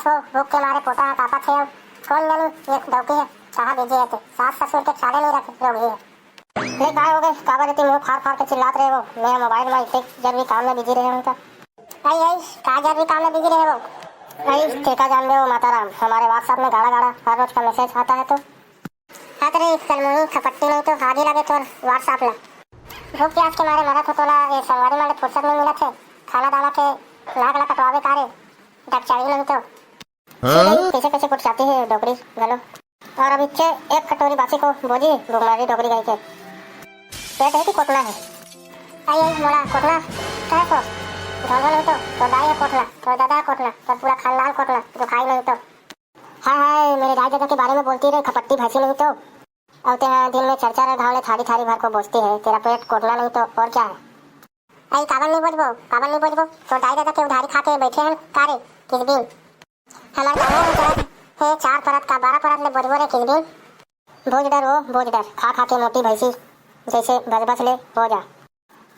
बस वो भूख के मारे पोता कापा थे। अब कौन जानू एक डौकी है कहाँ भेजी है। सास ससुर के ख्याल नहीं रख रही है। ले काय हो गए काबर इतनी मुंह फाड़ फाड़ के चिल्लाते रहे हो। मेरा मोबाइल में इतने जरूरी काम में बिजी रहे हो। आई आई कहा जरूरी काम में बिजी रहे हो। आई ठेका जान रहे हो माताराम, हमारे व्हाट्सएप में गाड़ा गाड़ा हर रोज का मैसेज आता है। तो हाथ कलमोही खपट्टी नहीं तो आगे लगे तो व्हाट्सएप ला भूख प्यास के मारे मरत हो तो ला ये संगवारी मारे फुर्सत नहीं मिला थे। खाना दाना के लाख लाख कटवावे कारे डक चाहिए नहीं तो कैसे कैसे कुछ जाती है डोकरी गलो। और अब इच्छे एक कटोरी बासी को बोझी भूखमारी डोकरी गई के पेट है कि कोटना है। आई आई मोड़ा कोटना क्या तो ढोल नहीं तो दाई है कोटना तो दादा कोटना तो पूरा खानदान कोटना जो खाई नहीं तो। हाँ हाय मेरे दाई दादा के बारे में बोलती रहे खपट्टी भैंसी नहीं तो। अब तेरा दिन में चर्चा रहे घावले थारी थारी भर को बोझती है। तेरा पेट कोटना नहीं तो और क्या है। आई काबल नहीं बोझबो तो दाई दादा के उधारी खा के बैठे हैं कारे किस दिन हमारे गाँव में है 4 परत का 12 परत ले बोझबो रे किस दिन। बोझ डर खा खा के मोटी भैंसी जैसे बस ले हो जा।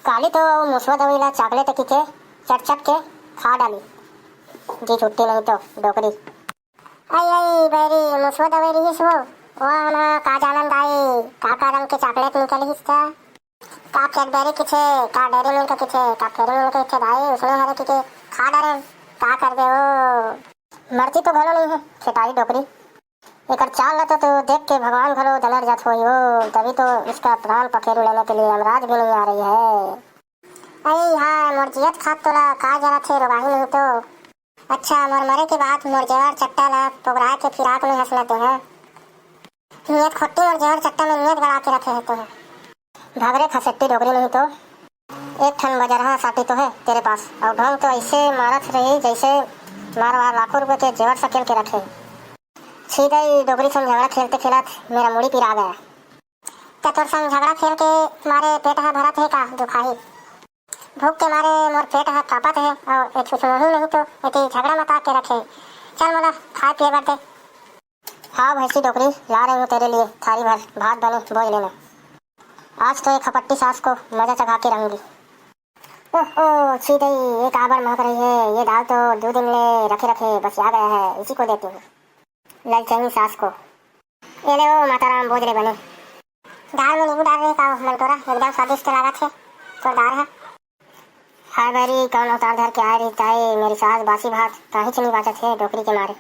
काली तो मुसवा दवाई ला चॉकलेट किचे चट के खा डाली जी छुट्टी नहीं तो डोकरी। आई आई बैरी मुसवा दवाई रही वो ना का जानन दाई काका रंग के चॉकलेट निकली हिस्सा का कैडबेरी किचे का डेरी मिल्क किचे का फेरी मिल्क किचे दाई उसने हरे किचे खा डाले का कर दे वो मरती तो घलो नहीं है छटाई डोकरी। एक चाल तो देख के भगवान घरो दलर जात हो तभी तो इसका प्राण पखेरु लेने के लिए यमराज भी नहीं आ रही है। अरे हाँ मोरजियत खात तोला का जरा थे रोगाही नहीं तो अच्छा मोर मरे के बाद मोर जहर चट्टा ला पोगरा के फिराक में हंस लेते हैं। नियत खोटी और जहर चट्टा में नियत गड़ा के रखे है तो है घाघरे खसेट्टी डोगरी नहीं तो एक ठन बजरहा साटी तो है तेरे पास और ढोंग तो ऐसे मारत रही जैसे मार लाखों रुपए के जेवर सकेल के रखे। सीधा ही डोगरी संग झगड़ा खेलते खेलत मेरा मुड़ी पिरा गया। क्या तोर संग झगड़ा खेल के मारे पेट है भरत है का जो खाही भूख के मारे मोर पेट है कापत है और एक सुनही नहीं तो इतनी झगड़ा मता के रखे। चल मोला खाए पिए बर दे। हाँ भैंसी डोकरी ला रही हूँ तेरे लिए थारी भर भात बने बोझ लेना। आज तो एक खपट्टी सास को मजा चखा के रहूंगी। ओह सीधे ये काबर महक रही है। ये दाल तो 2 दिन ले रखे बस आ गया है इसी को देती हूँ ललचनी सास को। ये ले वो माताराम बोझ ले बने दाल में नींबू डाल रहे का मनटोरा एकदम स्वादिष्ट लगा थे जोरदार है। हाय बैरी कौन अवतार धर के आ रही ताई मेरी सास बासी भात काहे चली बाचा थे डोकरी के मारे।